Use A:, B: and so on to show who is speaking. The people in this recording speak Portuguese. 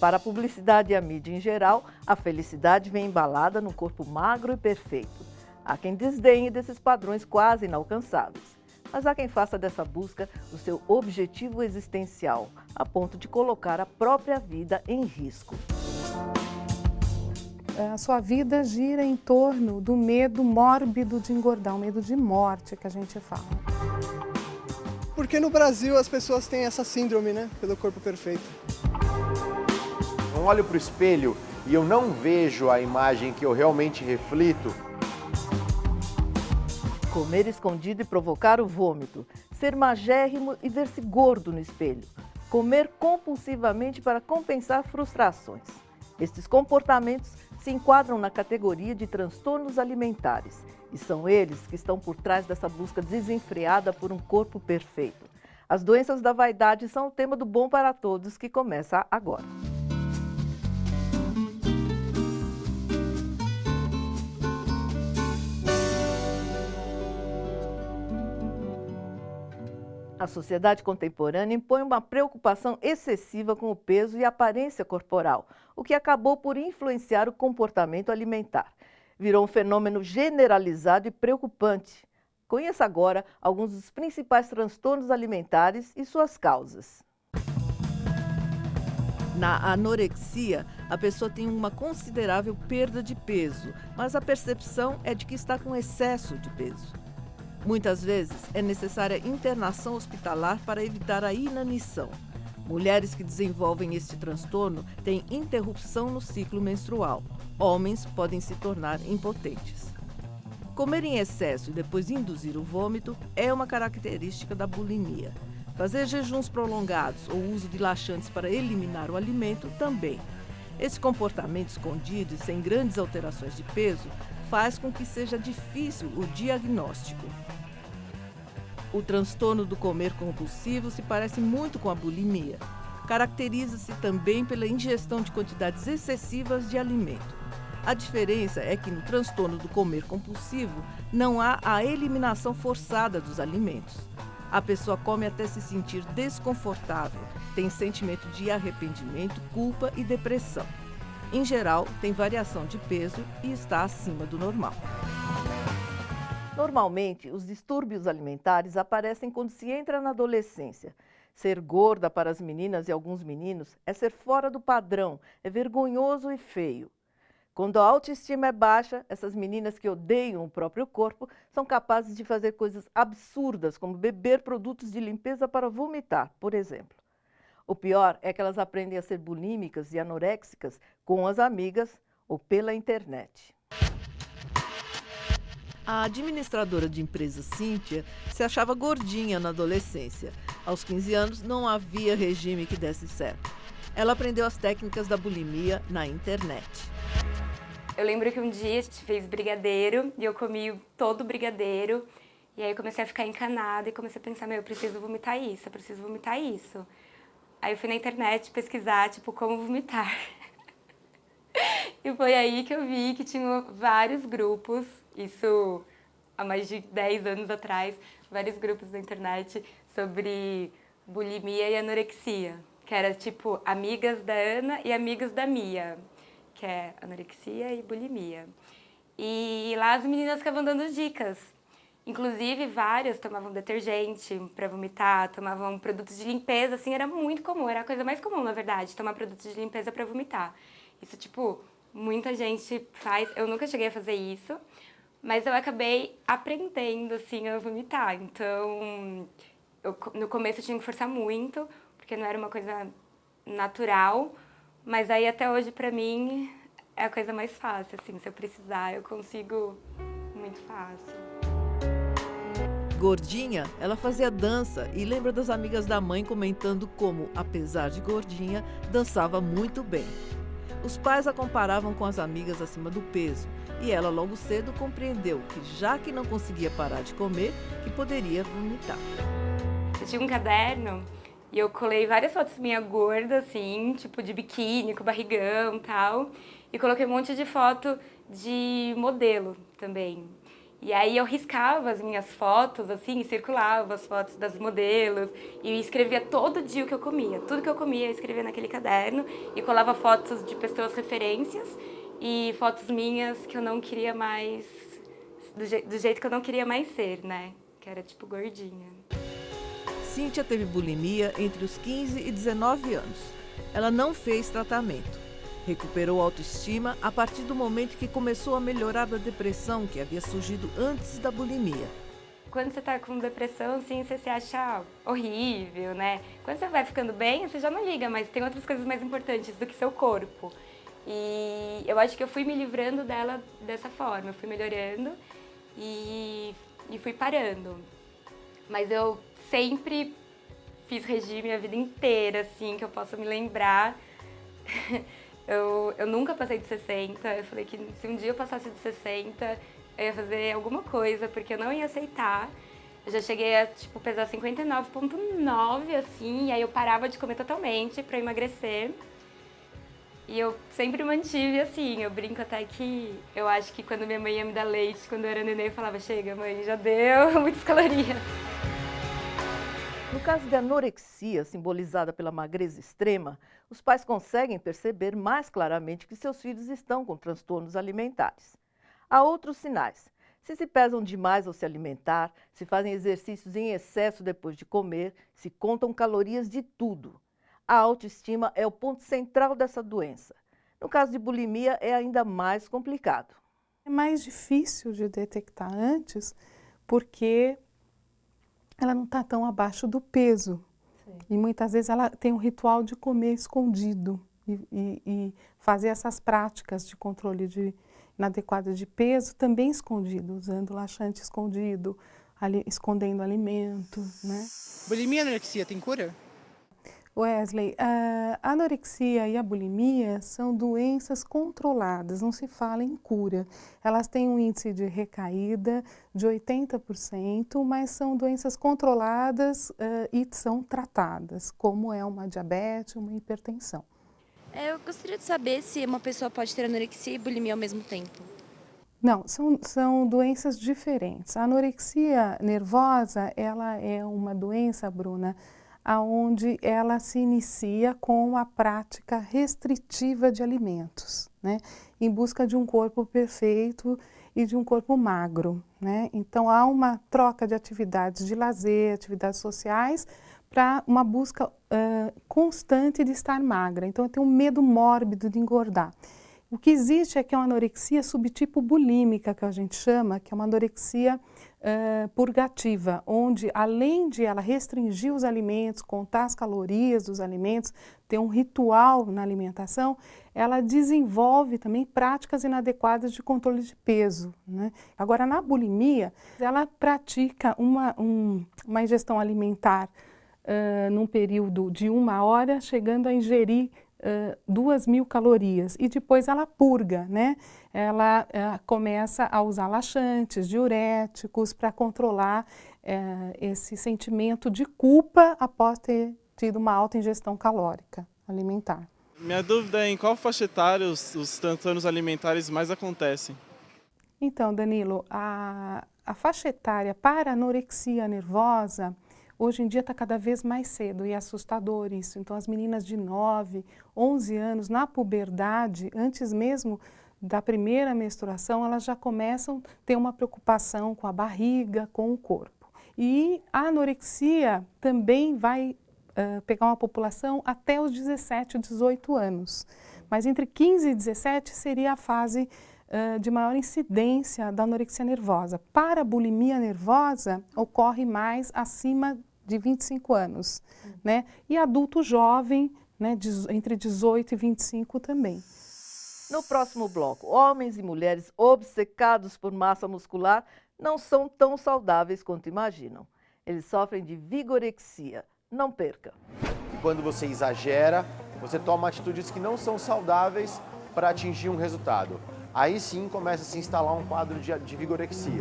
A: Para a publicidade e a mídia em geral, a felicidade vem embalada num corpo magro e perfeito. Há quem desdenhe desses padrões quase inalcançáveis. Mas há quem faça dessa busca o seu objetivo existencial, a ponto de colocar a própria vida em risco.
B: A sua vida gira em torno do medo mórbido de engordar, o medo de morte que a gente fala.
C: Porque no Brasil as pessoas têm essa síndrome, né, pelo corpo perfeito.
D: Eu olho para o espelho e eu não vejo a imagem que eu realmente reflito.
A: Comer escondido e provocar o vômito, ser magérrimo e ver-se gordo no espelho, comer compulsivamente para compensar frustrações. Estes comportamentos se enquadram na categoria de transtornos alimentares e são eles que estão por trás dessa busca desenfreada por um corpo perfeito. As doenças da vaidade são o tema do Bom para Todos, que começa agora. A sociedade contemporânea impõe uma preocupação excessiva com o peso e a aparência corporal, o que acabou por influenciar o comportamento alimentar. Virou um fenômeno generalizado e preocupante. Conheça agora alguns dos principais transtornos alimentares e suas causas. Na anorexia, a pessoa tem uma considerável perda de peso, mas a percepção é de que está com excesso de peso. Muitas vezes é necessária internação hospitalar para evitar a inanição. Mulheres que desenvolvem este transtorno têm interrupção no ciclo menstrual. Homens podem se tornar impotentes. Comer em excesso e depois induzir o vômito é uma característica da bulimia. Fazer jejuns prolongados ou uso de laxantes para eliminar o alimento também. Esse comportamento escondido e sem grandes alterações de peso faz com que seja difícil o diagnóstico. O transtorno do comer compulsivo se parece muito com a bulimia. Caracteriza-se também pela ingestão de quantidades excessivas de alimento. A diferença é que no transtorno do comer compulsivo não há a eliminação forçada dos alimentos. A pessoa come até se sentir desconfortável, tem sentimento de arrependimento, culpa e depressão. Em geral, tem variação de peso e está acima do normal. Normalmente, os distúrbios alimentares aparecem quando se entra na adolescência. Ser gorda para as meninas e alguns meninos é ser fora do padrão, é vergonhoso e feio. Quando a autoestima é baixa, essas meninas que odeiam o próprio corpo são capazes de fazer coisas absurdas, como beber produtos de limpeza para vomitar, por exemplo. O pior é que elas aprendem a ser bulímicas e anoréxicas com as amigas ou pela internet. A administradora de empresa Cíntia se achava gordinha na adolescência. Aos 15 anos não havia regime que desse certo. Ela aprendeu as técnicas da bulimia na internet.
E: Eu lembro que um dia a gente fez brigadeiro e eu comi todo o brigadeiro. E aí eu comecei a ficar encanada e comecei a pensar, eu preciso vomitar isso, eu preciso vomitar isso. Aí eu fui na internet pesquisar, como vomitar. E foi aí que eu vi que tinha vários grupos, isso há mais de 10 anos atrás, vários grupos na internet sobre bulimia e anorexia, que era amigas da Ana e amigas da Mia, que é anorexia e bulimia. E lá as meninas ficavam dando dicas. Inclusive, várias tomavam detergente para vomitar, tomavam produtos de limpeza, assim, era muito comum, era a coisa mais comum, na verdade, tomar produtos de limpeza para vomitar. Isso, muita gente faz, eu nunca cheguei a fazer isso, mas eu acabei aprendendo, assim, a vomitar. Então, no começo eu tinha que forçar muito, porque não era uma coisa natural, mas aí até hoje, pra mim, é a coisa mais fácil, assim, se eu precisar, eu consigo muito fácil.
A: Gordinha, ela fazia dança e lembra das amigas da mãe comentando como, apesar de gordinha, dançava muito bem. Os pais a comparavam com as amigas acima do peso e ela logo cedo compreendeu que, já que não conseguia parar de comer, que poderia vomitar.
E: Eu tinha um caderno e eu colei várias fotos minha gorda, assim, de biquíni, com barrigão e tal, e coloquei um monte de foto de modelo também. E aí eu riscava as minhas fotos, assim, e circulava as fotos das modelos. E escrevia todo dia o que eu comia. Tudo que eu comia eu escrevia naquele caderno. E colava fotos de pessoas referências e fotos minhas que eu não queria mais... Do jeito que eu não queria mais ser, né? Que era tipo gordinha.
A: Cíntia teve bulimia entre os 15 e 19 anos. Ela não fez tratamento. Recuperou a autoestima a partir do momento que começou a melhorar da depressão que havia surgido antes da bulimia.
E: Quando você tá com depressão, assim, você se acha horrível, né? Quando você vai ficando bem, você já não liga, mas tem outras coisas mais importantes do que seu corpo. E eu acho que eu fui me livrando dela dessa forma. Eu fui melhorando e fui parando. Mas eu sempre fiz regime a vida inteira, assim, que eu possa me lembrar. Eu nunca passei de 60, eu falei que se um dia eu passasse de 60, eu ia fazer alguma coisa, porque eu não ia aceitar. Eu já cheguei a, tipo, pesar 59,9, assim, e aí eu parava de comer totalmente pra emagrecer. E eu sempre mantive, assim, eu brinco até que eu acho que quando minha mãe ia me dar leite, quando eu era neném, eu falava, chega mãe, já deu muitas calorias.
A: No caso de anorexia, simbolizada pela magreza extrema, os pais conseguem perceber mais claramente que seus filhos estão com transtornos alimentares. Há outros sinais. Se pesam demais ao se alimentar, se fazem exercícios em excesso depois de comer, se contam calorias de tudo. A autoestima é o ponto central dessa doença. No caso de bulimia, é ainda mais complicado.
B: É mais difícil de detectar antes, porque ela não está tão abaixo do peso. Sim. E muitas vezes ela tem um ritual de comer escondido e fazer essas práticas de controle inadequado de peso também escondido, usando laxante escondido, escondendo alimento, né?
C: Bulimia e anorexia tem cura?
B: Wesley, a anorexia e a bulimia são doenças controladas, não se fala em cura. Elas têm um índice de recaída de 80%, mas são doenças controladas e são tratadas, como é uma diabetes, uma hipertensão.
F: Eu gostaria de saber se uma pessoa pode ter anorexia e bulimia ao mesmo tempo.
B: Não, são doenças diferentes. A anorexia nervosa, ela é uma doença, Bruna, onde ela se inicia com a prática restritiva de alimentos, né? Em busca de um corpo perfeito e de um corpo magro, né? Então, há uma troca de atividades de lazer, atividades sociais, para uma busca constante de estar magra. Então, eu tenho um medo mórbido de engordar. O que existe é que é uma anorexia subtipo bulímica, que a gente chama, que é uma anorexia purgativa, onde além de ela restringir os alimentos, contar as calorias dos alimentos, ter um ritual na alimentação, ela desenvolve também práticas inadequadas de controle de peso, né? Agora, na bulimia, ela pratica uma ingestão alimentar num período de 1 hora, chegando a ingerir 2.000 calorias e depois ela purga, né? Ela começa a usar laxantes, diuréticos para controlar esse sentimento de culpa após ter tido uma alta ingestão calórica alimentar.
G: Minha dúvida é em qual faixa etária os transtornos alimentares mais acontecem?
B: Então, Danilo, a faixa etária para anorexia nervosa hoje em dia está cada vez mais cedo e é assustador isso. Então, as meninas de 9, 11 anos, na puberdade, antes mesmo da primeira menstruação, elas já começam a ter uma preocupação com a barriga, com o corpo. E a anorexia também vai pegar uma população até os 17, 18 anos. Mas entre 15 e 17 seria a fase de maior incidência da anorexia nervosa. Para a bulimia nervosa, ocorre mais acima de 25 anos, né? E adulto jovem, né, entre 18 e 25 também.
A: No próximo bloco, homens e mulheres obcecados por massa muscular não são tão saudáveis quanto imaginam. Eles sofrem de vigorexia. Não perca!
D: E quando você exagera, você toma atitudes que não são saudáveis para atingir um resultado. Aí sim começa a se instalar um quadro de vigorexia.